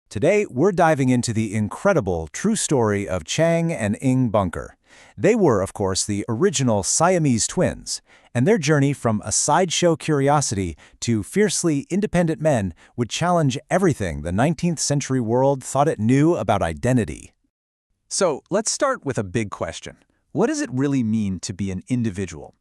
Today, we're diving into the incredible true story of Chang and Eng Bunker. They were, of course, the original Siamese twins, and their journey from a sideshow curiosity to fiercely independent men would challenge everything the 19th century world thought it knew about identity. So let's start with a big question. What does it really mean to be an individual?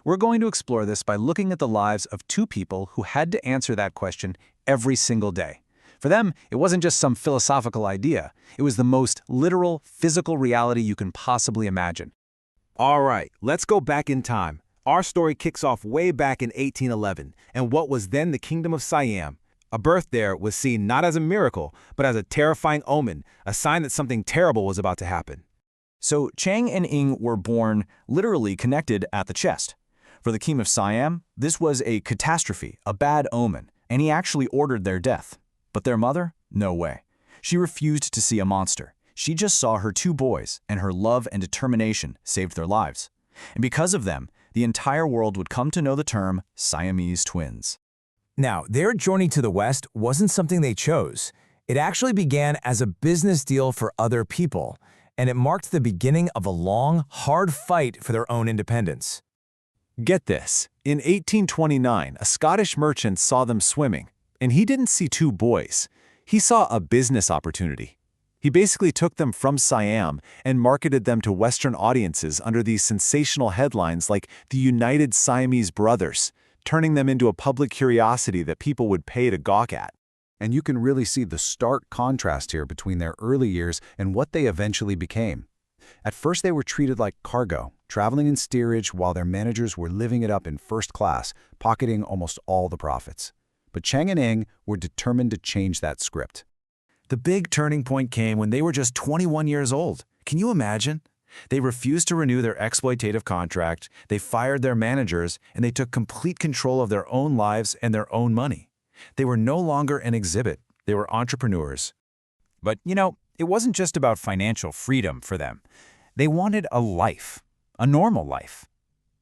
We're going to explore this by looking at the lives of two people who had to answer that question every single day. For them, it wasn't just some philosophical idea. It was the most literal, physical reality you can possibly imagine. All right, let's go back in time. Our story kicks off way back in 1811, and what was then the Kingdom of Siam. A birth there was seen not as a miracle, but as a terrifying omen, a sign that something terrible was about to happen. So Chang and Eng were born literally connected at the chest. For the King of Siam, this was a catastrophe, a bad omen, and he actually ordered their death. But their mother? No way. She refused to see a monster. She just saw her two boys, and her love and determination saved their lives. And because of them, the entire world would come to know the term Siamese twins. Now, their journey to the West wasn't something they chose. It actually began as a business deal for other people, and it marked the beginning of a long, hard fight for their own independence. Get this, in 1829, a Scottish merchant saw them swimming, and he didn't see two boys. He saw a business opportunity. He basically took them from Siam and marketed them to Western audiences under these sensational headlines like the United Siamese Brothers, turning them into a public curiosity that people would pay to gawk at. And you can really see the stark contrast here between their early years and what they eventually became. At first, they were treated like cargo, traveling in steerage while their managers were living it up in first class, pocketing almost all the profits. But Chang and Eng were determined to change that script. The big turning point came when they were just 21 years old. Can you imagine? They refused to renew their exploitative contract, they fired their managers, and they took complete control of their own lives and their own money. They were no longer an exhibit, they were entrepreneurs. But, it wasn't just about financial freedom for them. They wanted a life, a normal life.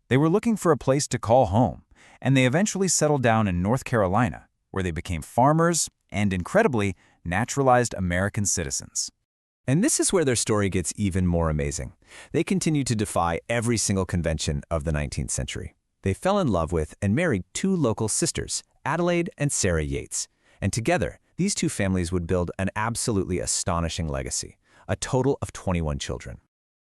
They were looking for a place to call home, and they eventually settled down in North Carolina, where they became farmers and, incredibly, naturalized American citizens. And this is where their story gets even more amazing. They continued to defy every single convention of the 19th century. They fell in love with and married two local sisters, Adelaide and Sarah Yates. And together, these two families would build an absolutely astonishing legacy, a total of 21 children.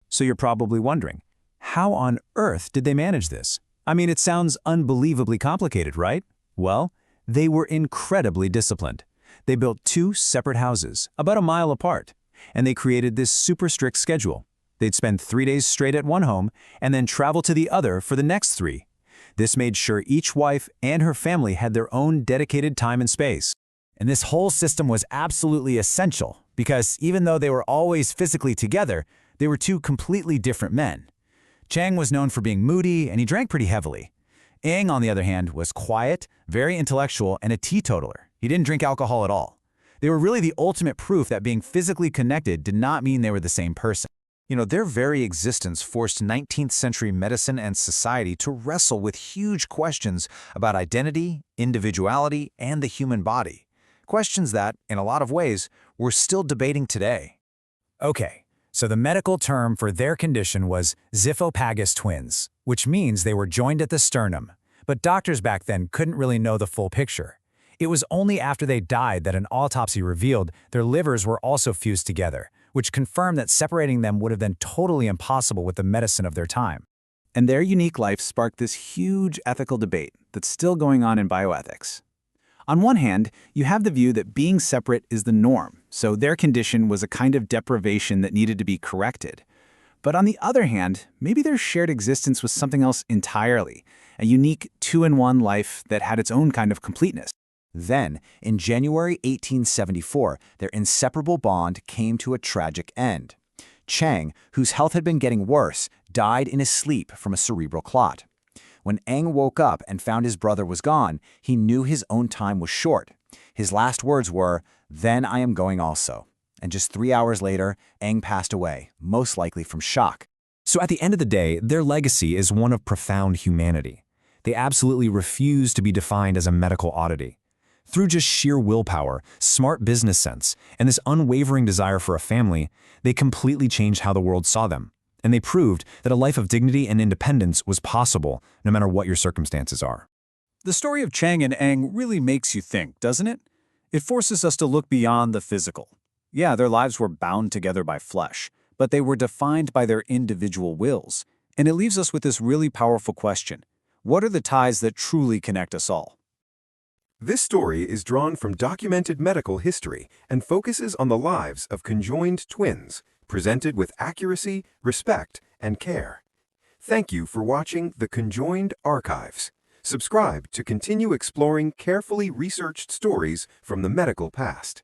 So you're probably wondering, how on earth did they manage this? I mean, it sounds unbelievably complicated, right? Well, they were incredibly disciplined. They built two separate houses, about a mile apart, and they created this super strict schedule. They'd spend 3 days straight at one home and then travel to the other for the next 3. This made sure each wife and her family had their own dedicated time and space. And this whole system was absolutely essential because even though they were always physically together, they were two completely different men. Chang was known for being moody, and he drank pretty heavily. Eng, on the other hand, was quiet, very intellectual, and a teetotaler. He didn't drink alcohol at all. They were really the ultimate proof that being physically connected did not mean they were the same person. Their very existence forced 19th century medicine and society to wrestle with huge questions about identity, individuality, and the human body. Questions that, in a lot of ways, we're still debating today. Okay. So the medical term for their condition was Ziphopagus twins, which means they were joined at the sternum. But doctors back then couldn't really know the full picture. It was only after they died that an autopsy revealed their livers were also fused together, which confirmed that separating them would have been totally impossible with the medicine of their time. And their unique life sparked this huge ethical debate that's still going on in bioethics. On one hand, you have the view that being separate is the norm, so their condition was a kind of deprivation that needed to be corrected. But on the other hand, maybe their shared existence was something else entirely, a unique two-in-one life that had its own kind of completeness. Then, in January 1874, their inseparable bond came to a tragic end. Chang, whose health had been getting worse, died in his sleep from a cerebral clot. When Eng woke up and found his brother was gone, he knew his own time was short. His last words were, "Then I am going also." And just 3 hours later, Eng passed away, most likely from shock. So at the end of the day, their legacy is one of profound humanity. They absolutely refuse to be defined as a medical oddity. Through just sheer willpower, smart business sense, and this unwavering desire for a family, they completely changed how the world saw them. And they proved that a life of dignity and independence was possible, no matter what your circumstances are. The story of Chang and Eng really makes you think, doesn't it? It forces us to look beyond the physical. Yeah, their lives were bound together by flesh, but they were defined by their individual wills. And it leaves us with this really powerful question. What are the ties that truly connect us all? This story is drawn from documented medical history and focuses on the lives of conjoined twins, presented with accuracy, respect, and care. Thank you for watching the Conjoined Archives. Subscribe to continue exploring carefully researched stories from the medical past.